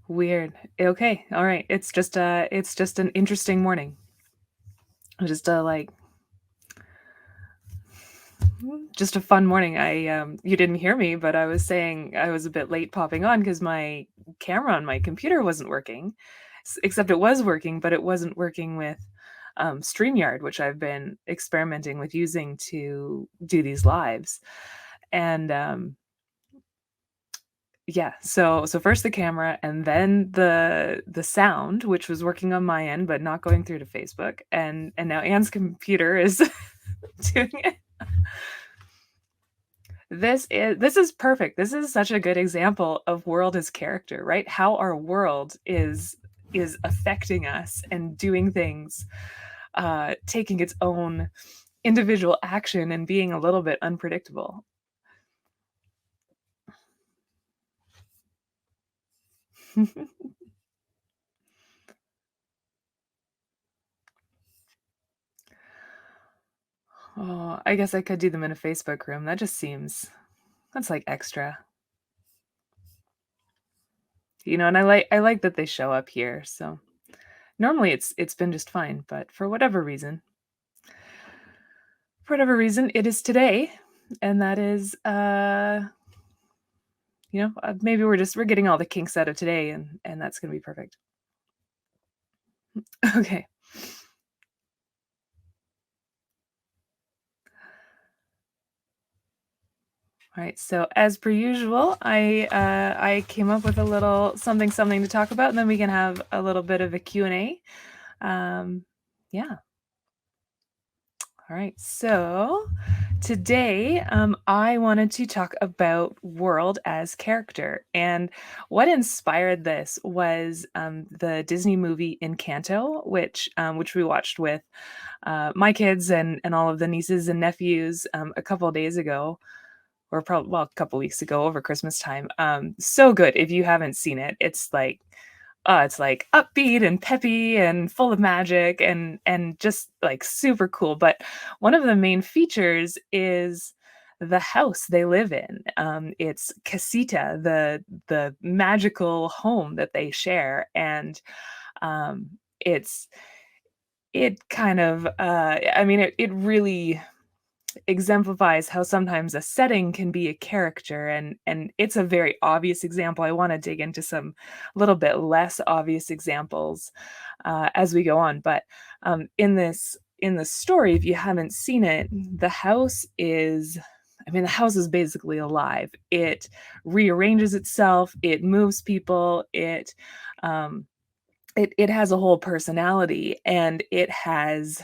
Weird. Okay, all right. It's just an interesting morning. Just just a fun morning. You didn't hear me, but I was saying I was a bit late popping on because my camera on my computer wasn't working. Except it was working, but it wasn't working with StreamYard, which I've been experimenting with using to do these lives. And Yeah, so first the camera and then the sound, which was working on my end, but not going through to Facebook, and now Anne's computer is doing it. This is perfect. This is such a good example of world as character, right? How our world is affecting us and doing things, taking its own individual action and being a little bit unpredictable. Oh, I guess I could do them in a Facebook room. That's like extra. And I like that they show up here, so normally it's been just fine, but for whatever reason, it is today, and that is, maybe we're getting all the kinks out of today, and that's gonna be perfect. Okay. Alright, so as per usual, I came up with a little something to talk about, and then we can have a little bit of a Q&A. Yeah. All right. So today, I wanted to talk about world as character. And what inspired this was the Disney movie Encanto, which we watched with my kids and all of the nieces and nephews a couple of days ago, or probably well, a couple weeks ago over Christmas time. So good. If you haven't seen it, it's like upbeat and peppy and full of magic and just like super cool. But one of the main features is the house they live in. It's Casita, the magical home that they share, and it's it kind of I mean it really exemplifies how sometimes a setting can be a character, and it's a very obvious example. I want to dig into some little bit less obvious examples as we go on, but in the story, if you haven't seen it, the house is basically alive. It rearranges itself, it moves people, um it has a whole personality, and it's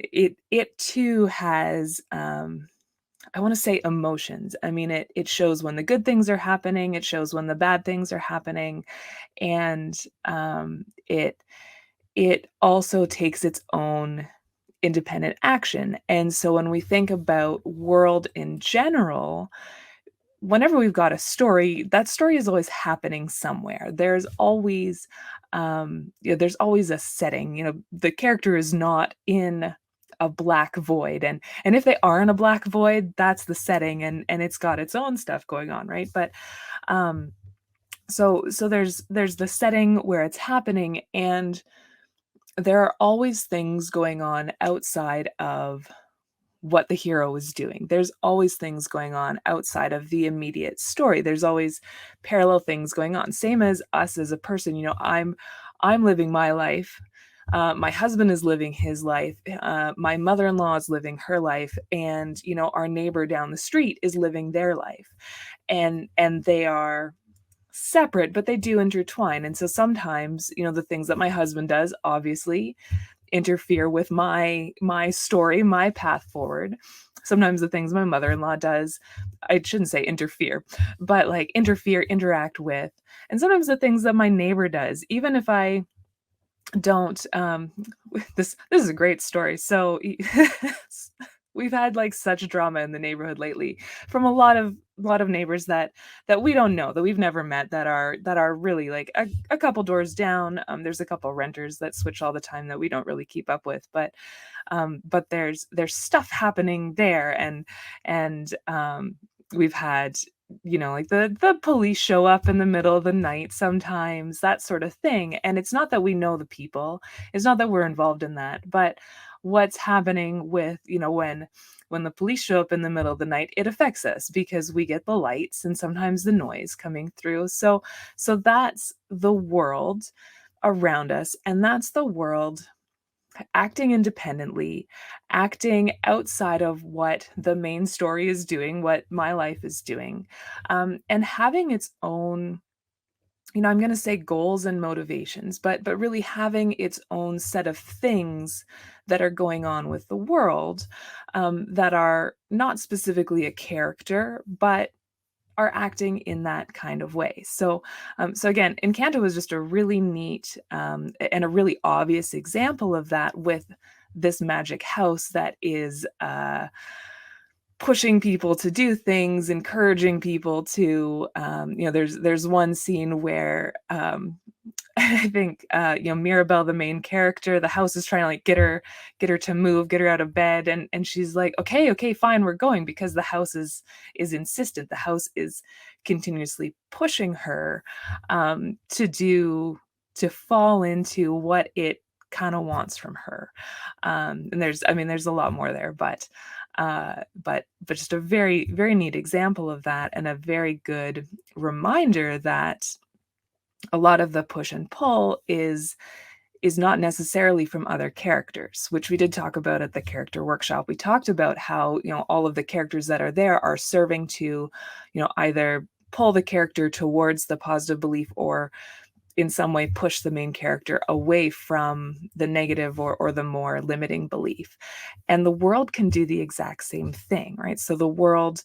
it too has, I wanna say emotions. I mean, it shows when the good things are happening, it shows when the bad things are happening, and, it also takes its own independent action, and so when we think about world in general, whenever we've got a story, that story is always happening somewhere. There's always a setting. The character is not in a black void, and if they are in a black void, that's the setting, and it's got its own stuff going on, right? But um, so there's the setting where it's happening, and there are always things going on outside of what the hero is doing. There's always things going on outside of the immediate story. There's always parallel things going on. Same as us as a person, I'm living my life. My husband is living his life. My mother-in-law is living her life, and our neighbor down the street is living their life, and they are separate, but they do intertwine. And so sometimes, the things that my husband does obviously interfere with my story, my path forward. Sometimes the things my mother-in-law does, I shouldn't say interfere, but like interfere, interact with. And sometimes the things that my neighbor does, even if I don't this is a great story. So we've had like such drama in the neighborhood lately from a lot of neighbors that we don't know, that we've never met, that are really like a couple doors down. There's a couple renters that switch all the time that we don't really keep up with, but there's stuff happening there, and we've had like the police show up in the middle of the night sometimes, that sort of thing. And it's not that we know the people, it's not that we're involved in that, but what's happening with, when the police show up in the middle of the night, it affects us because we get the lights and sometimes the noise coming through. So that's the world around us, and that's the world acting independently, acting outside of what the main story is doing, what my life is doing, and having its own, I'm going to say goals and motivations, but really having its own set of things that are going on with the world, that are not specifically a character, but are acting in that kind of way. So again, Encanto is just a really neat, and a really obvious example of that, with this magic house that is pushing people to do things, encouraging people to, there's one scene where, I think, Mirabelle, the main character, the house is trying to like get her to move, get her out of bed, and she's like, okay, okay, fine, we're going, because the house is insistent. The house is continuously pushing her, to fall into what it kind of wants from her. And there's a lot more there, but just a very, very neat example of that, and a very good reminder that a lot of the push and pull is not necessarily from other characters, which we did talk about at the character workshop. We talked about how, all of the characters that are there are serving to, either pull the character towards the positive belief, or in some way push the main character away from the negative, or the more limiting belief. And the world can do the exact same thing, right? So the world,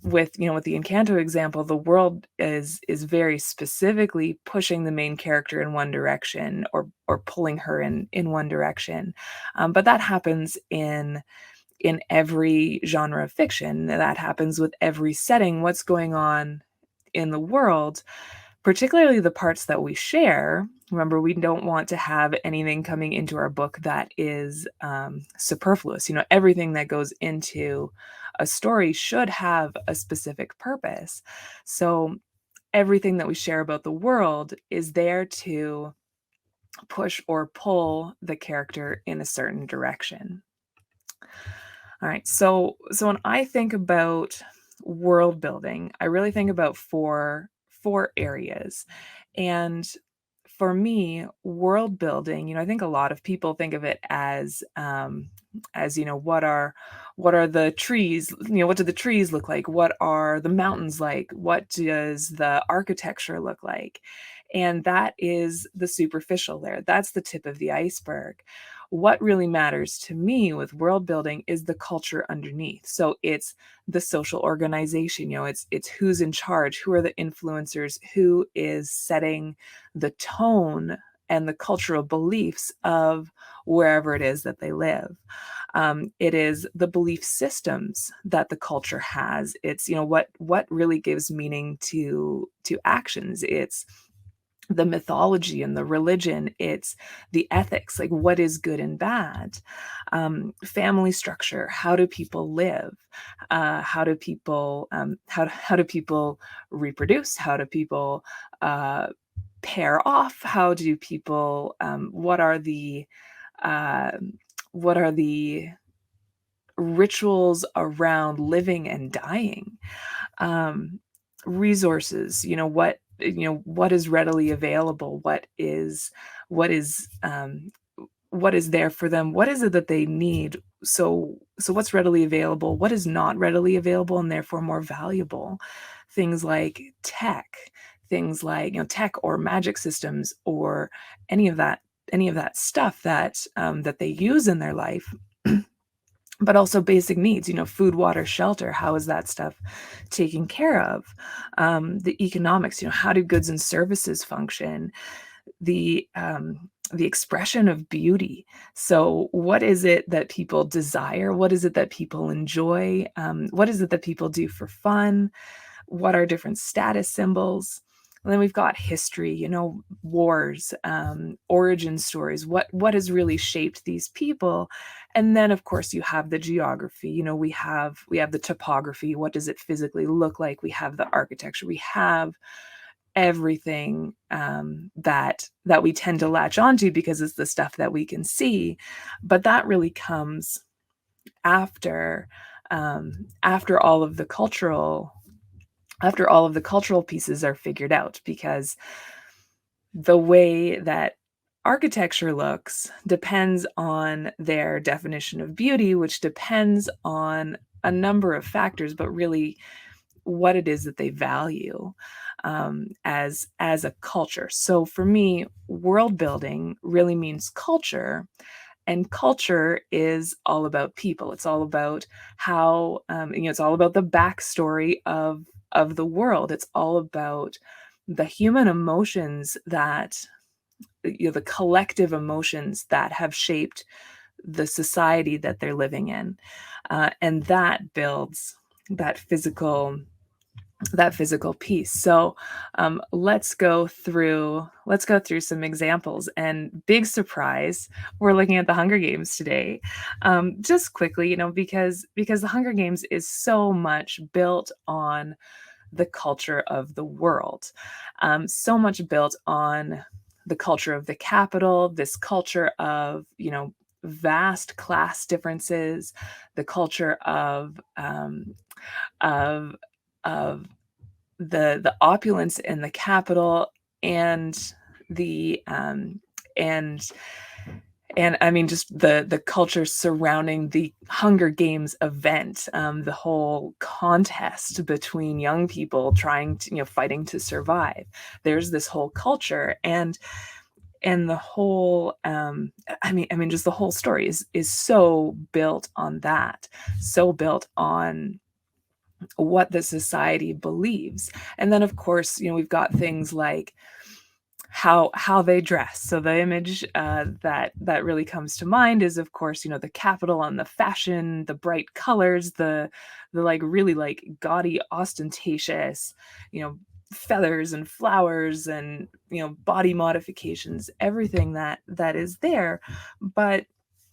with the Encanto example, the world is very specifically pushing the main character in one direction, or pulling her in one direction. But that happens in every genre of fiction. That happens with every setting. What's going on in the world, particularly the parts that we share. Remember, we don't want to have anything coming into our book that is, superfluous. Everything that goes into a story should have a specific purpose. So everything that we share about the world is there to push or pull the character in a certain direction. All right. So when I think about world building, I really think about four areas. And for me, world building, I think a lot of people think of it as what are the trees, what do the trees look like? What are the mountains like? What does the architecture look like? And that is the superficial layer. That's the tip of the iceberg. What really matters to me with world building is the culture underneath. So it's the social organization, it's who's in charge, who are the influencers, who is setting the tone and the cultural beliefs of wherever it is that they live. It is the belief systems that the culture has. It's, what really gives meaning to actions. It's the mythology and the religion. It's the ethics, like what is good and bad. Family structure, how do people live? How do people reproduce? How do people pair off? How do people, uh, what are the rituals around living and dying? Resources, what is readily available, what is there for them, what is it that they need? So what's readily available, what is not readily available and therefore more valuable? Things like tech, things like, tech or magic systems, or any of that stuff that they use in their life. But also basic needs, food, water, shelter. How is that stuff taken care of? The economics, how do goods and services function? The expression of beauty. So what is it that people desire? What is it that people enjoy? What is it that people do for fun? What are different status symbols? And then we've got history, wars, origin stories, what has really shaped these people. And then of course you have the geography. We have the topography. What does it physically look like? We have the architecture. We have everything that we tend to latch onto because it's the stuff that we can see. But that really comes after after all of the cultural after all of the cultural pieces are figured out, because the way that architecture looks depends on their definition of beauty, which depends on a number of factors, but really what it is that they value as a culture. So for me, world building really means culture, and culture is all about people. It's all about how it's all about the backstory of the world. It's all about the human emotions that the collective emotions that have shaped the society that they're living in, and that builds that physical that physical piece. So let's go through some examples. And big surprise, we're looking at the Hunger Games today. Just quickly, because the Hunger Games is so much built on the culture of the world, so much built on the culture of the capital, this culture of vast class differences, the culture of of the opulence in the capital, and the and I mean just the culture surrounding the Hunger Games event, the whole contest between young people trying to fighting to survive. There's this whole culture, and the whole I mean just the whole story is so built on that, so built on what the society believes. And then of course we've got things like how they dress. So the image that really comes to mind is of course the capital and the fashion, the bright colors, the like really like gaudy, ostentatious, feathers and flowers and body modifications, everything that is there. But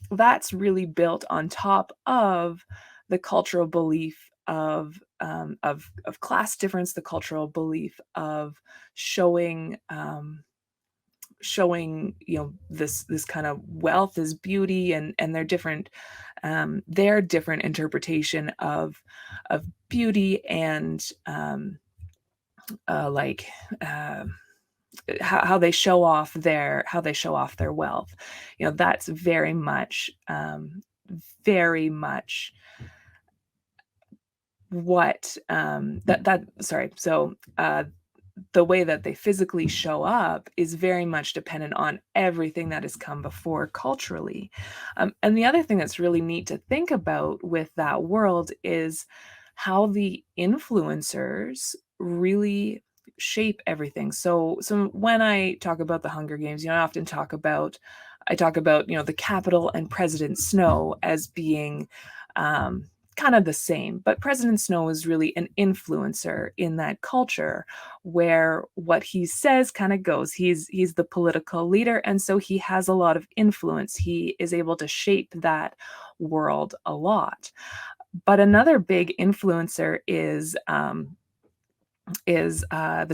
that's really built on top of the cultural belief of class difference, the cultural belief of showing this kind of wealth is beauty, and their different interpretation of beauty, and like how they show off their wealth. That's very much what that sorry so the way that they physically show up is very much dependent on everything that has come before culturally. And the other thing that's really neat to think about with that world is how the influencers really shape everything. So when I talk about the Hunger Games, I talk about the capital and President Snow as being kind of the same, but President Snow is really an influencer in that culture, where what he says kind of goes. He's the political leader, and so he has a lot of influence. He is able to shape that world a lot. But another big influencer is the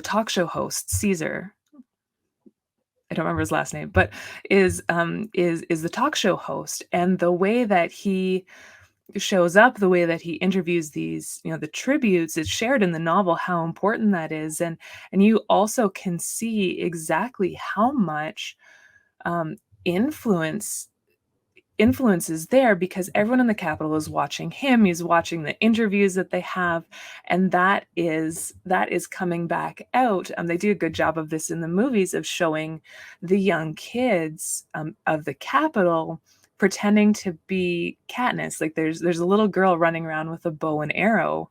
talk show host Caesar. I don't remember his last name, but is the talk show host, and the way that he shows up, the way that he interviews these, the tributes, it's shared in the novel how important that is. And you also can see exactly how much um, influence is there, because everyone in the capital is watching him. He's watching the interviews that they have, and that is coming back out. They do a good job of this in the movies, of showing the young kids of the capital pretending to be Katniss. Like there's a little girl running around with a bow and arrow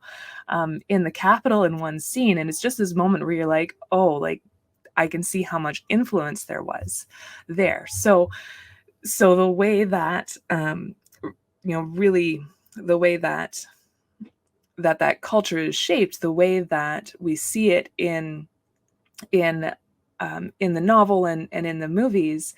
in the capital in one scene, and it's just this moment where you're like, oh, like I can see how much influence there was there. So the way that really the way that culture is shaped, the way that we see it in in the novel and in the movies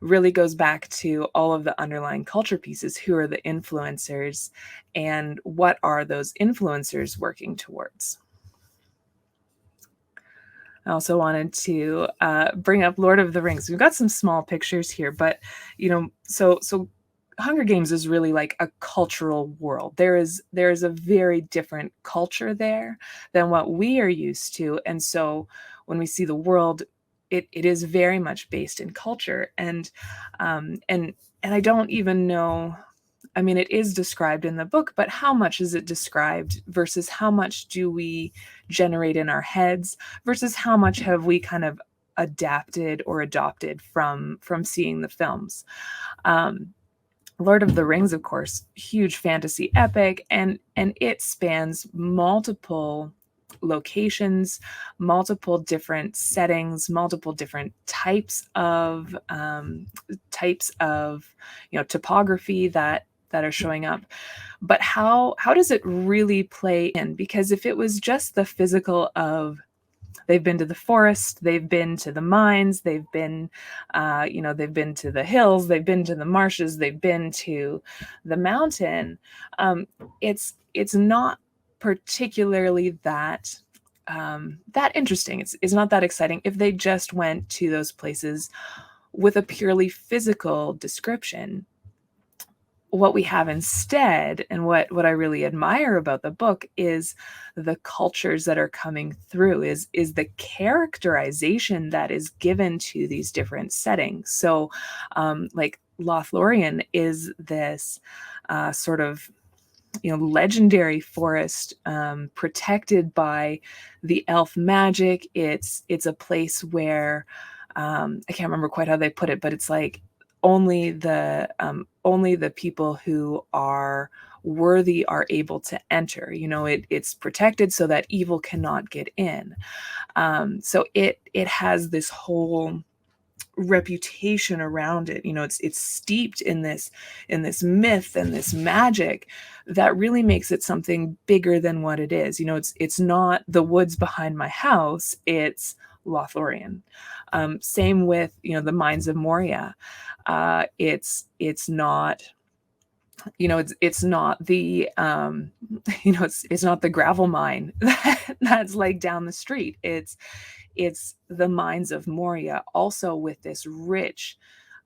really goes back to all of the underlying culture pieces. Who are the influencers, and what are those influencers working towards? I also wanted to bring up Lord of the Rings. We've got some small pictures here, but so Hunger Games is really like a cultural world. There is a very different culture there than what we are used to, and so when we see the world, it is very much based in culture, and I don't even know. I mean, it is described in the book, but how much is it described versus how much do we generate in our heads versus how much have we kind of adapted or adopted from seeing the films? Um, Lord of the Rings, of course, huge fantasy epic, and it spans multiple locations, multiple different settings, multiple different types of topography that are showing up. But how does it really play in? Because if it was just the physical of they've been to the forest, they've been to the mines, they've been to the hills, they've been to the marshes, they've been to the mountain. It's not particularly that interesting. It's not that exciting if they just went to those places with a purely physical description. What we have instead, and what I really admire about the book, is the cultures that are coming through, is the characterization that is given to these different settings. So like Lothlorien is this sort of legendary forest, protected by the elf magic. It's a place where I can't remember quite how they put it, but it's like only the people who are worthy are able to enter. It's protected so that evil cannot get in. So it has this whole reputation around it. It's steeped in this myth and this magic that really makes it something bigger than what it is. It's not the woods behind my house, it's Lothlorien. Same with the Mines of Moria. It's not it's not the it's not the gravel mine that's like down the street. It's the Mines of Moria, also with this rich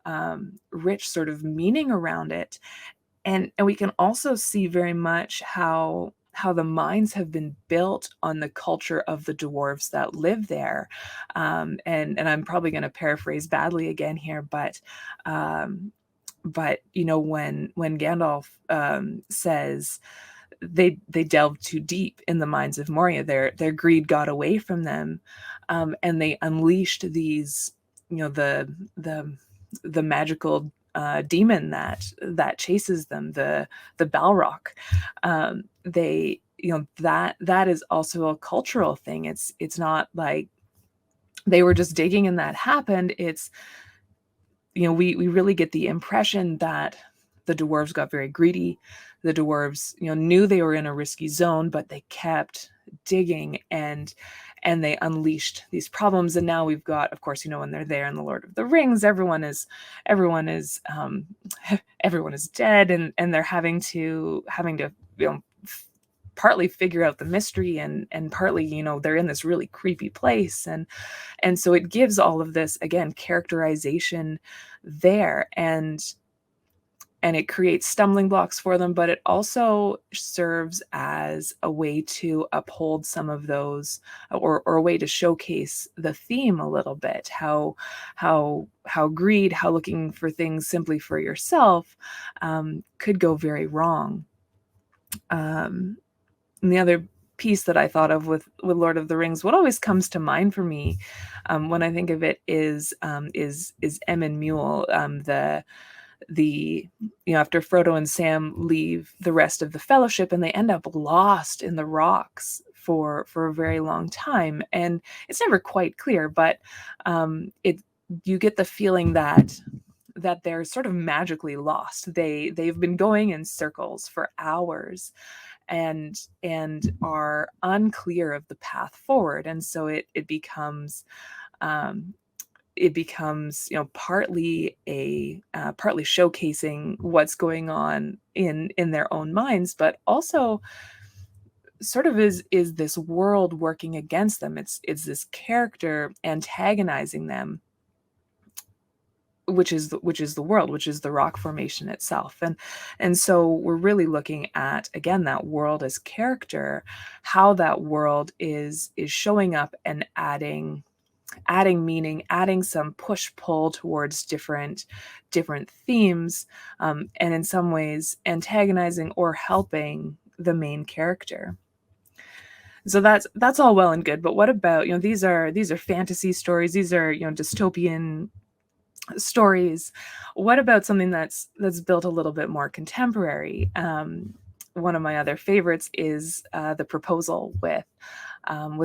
sort of meaning around it. And we can also see very much how the mines have been built on the culture of the dwarves that live there. And I'm probably going to paraphrase badly again here, but when Gandalf says they delved too deep in the Mines of Moria, their greed got away from them, and they unleashed these, the magical demon that chases them, the Balrog. They that is also a cultural thing. It's not like they were just digging and that happened. It's we really get the impression that the dwarves got very greedy. The dwarves, knew they were in a risky zone, but they kept digging and they unleashed these problems. And now we've got, of course, when they're there in the Lord of the Rings, everyone is everyone is dead, and they're having to partly figure out the mystery, and partly they're in this really creepy place, and so it gives all of this, again, characterization there, and it creates stumbling blocks for them, but it also serves as a way to uphold some of those, or a way to showcase the theme a little bit, how greed, how looking for things simply for yourself could go very wrong. And the other piece that I thought of with Lord of the Rings, what always comes to mind for me when I think of it is Emyn Muil, the after Frodo and Sam leave the rest of the Fellowship, and they end up lost in the rocks for a very long time, and it's never quite clear, but it you get the feeling that they're sort of magically lost. They've been going in circles for hours, and are unclear of the path forward. And so it becomes um, partly partly showcasing what's going on in their own minds, but also sort of is this world working against them. It's this character antagonizing them, which is the world, which is the rock formation itself. And so we're really looking at, again, that world as character, how that world is showing up and adding meaning, adding some push pull towards different themes, and in some ways antagonizing or helping the main character. So that's all well and good, but what about, these are fantasy stories, these are, dystopian stories. What about something that's built a little bit more contemporary? One of my other favorites is The Proposal with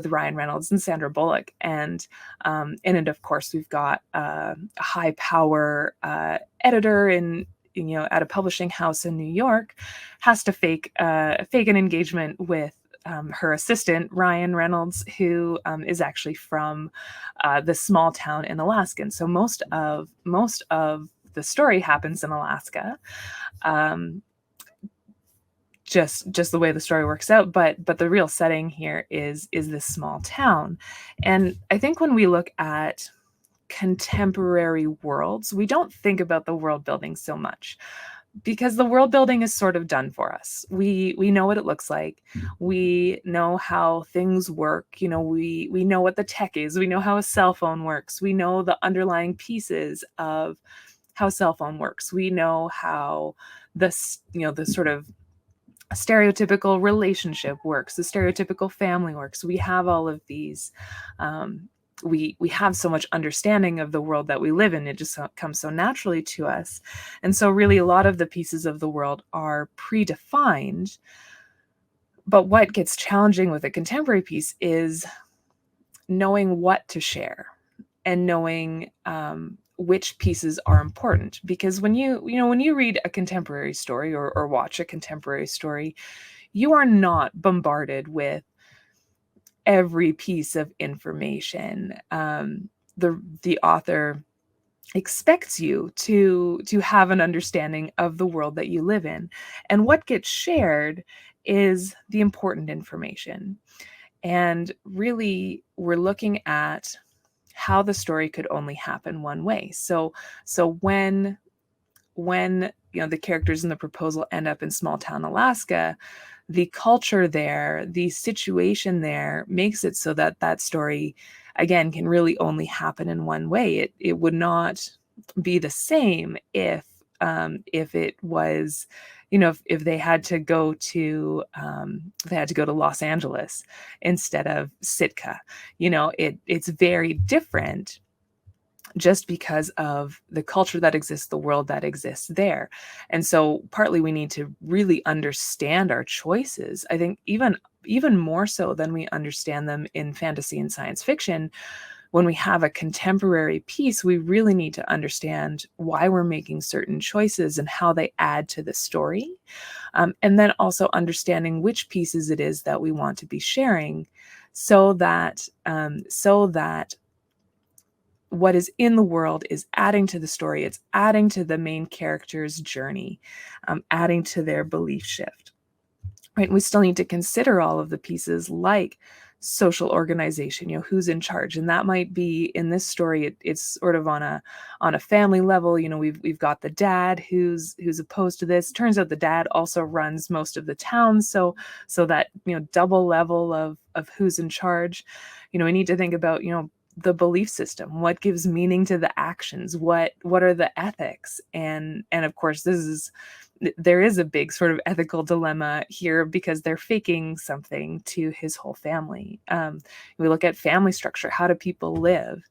Ryan Reynolds and Sandra Bullock, and in it, of course, we've got a high power editor at a publishing house in New York, has to fake an engagement with her assistant, Ryan Reynolds, who is actually from the small town in Alaska. And so most of the story happens in Alaska. Um, just the way the story works out, but the real setting here is this small town. And I think when we look at contemporary worlds, we don't think about the world building so much, because the world building is sort of done for us. We know what it looks like. We know how things work. We know what the tech is. We know how a cell phone works. We know the underlying pieces of how a cell phone works. We know how the sort of stereotypical relationship works, the stereotypical family works. We have all of these. We have so much understanding of the world that we live in. It just comes so naturally to us. And so really a lot of the pieces of the world are predefined. But what gets challenging with a contemporary piece is knowing what to share and knowing which pieces are important. Because when you read a contemporary story or watch a contemporary story, you are not bombarded with every piece of information. The author expects you to have an understanding of the world that you live in, and what gets shared is the important information. And really, we're looking at how the story could only happen one way. So when the characters in The Proposal end up in small town Alaska, the culture there, the situation there makes it so that that story, again, can really only happen in one way. It would not be the same if it was, if they had to go to Los Angeles instead of Sitka. It's very different, just because of the culture that exists, the world that exists there. And so partly we need to really understand our choices. I think even more so than we understand them in fantasy and science fiction. When we have a contemporary piece, we really need to understand why we're making certain choices and how they add to the story. And then also understanding which pieces it is that we want to be sharing, so that what is in the world is adding to the story. It's adding to the main character's journey, adding to their belief shift. Right? We still need to consider all of the pieces, like social organization, who's in charge. And that might be, in this story, it's sort of on a family level. We've got the dad who's opposed to this. Turns out the dad also runs most of the town. So that, double level of who's in charge. We need to think about, the belief system, what gives meaning to the actions, what are the ethics, and of course there is a big sort of ethical dilemma here, because they're faking something to his whole family. We look at family structure. How do people live?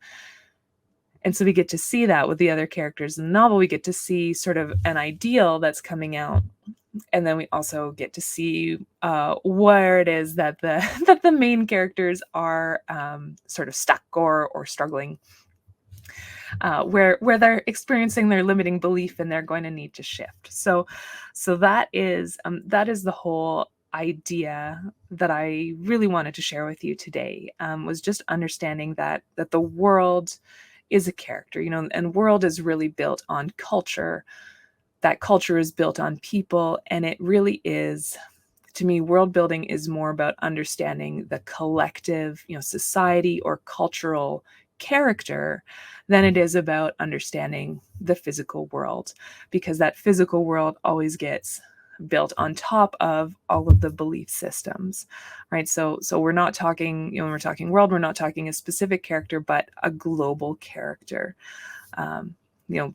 And so we get to see that with the other characters in the novel. We get to see sort of an ideal that's coming out. And then we also get to see where it is that the main characters are sort of stuck or struggling, where they're experiencing their limiting belief and they're going to need to shift. So that is the whole idea that I really wanted to share with you today, was just understanding that the world is a character, and world is really built on culture. That culture is built on people, and it really is, to me, world building is more about understanding the collective, society or cultural character than it is about understanding the physical world, because that physical world always gets built on top of all of the belief systems, right? So we're not talking, when we're talking world, we're not talking a specific character, but a global character. Um,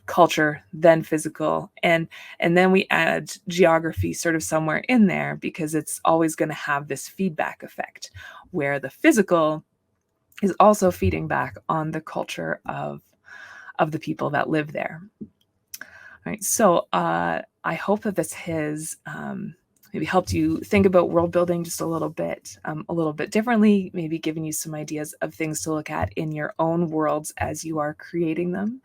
culture, then physical, and then we add geography sort of somewhere in there, because it's always going to have this feedback effect where the physical is also feeding back on the culture of the people that live there. Right. So I hope that this has maybe helped you think about world building just a little bit differently, maybe giving you some ideas of things to look at in your own worlds as you are creating them.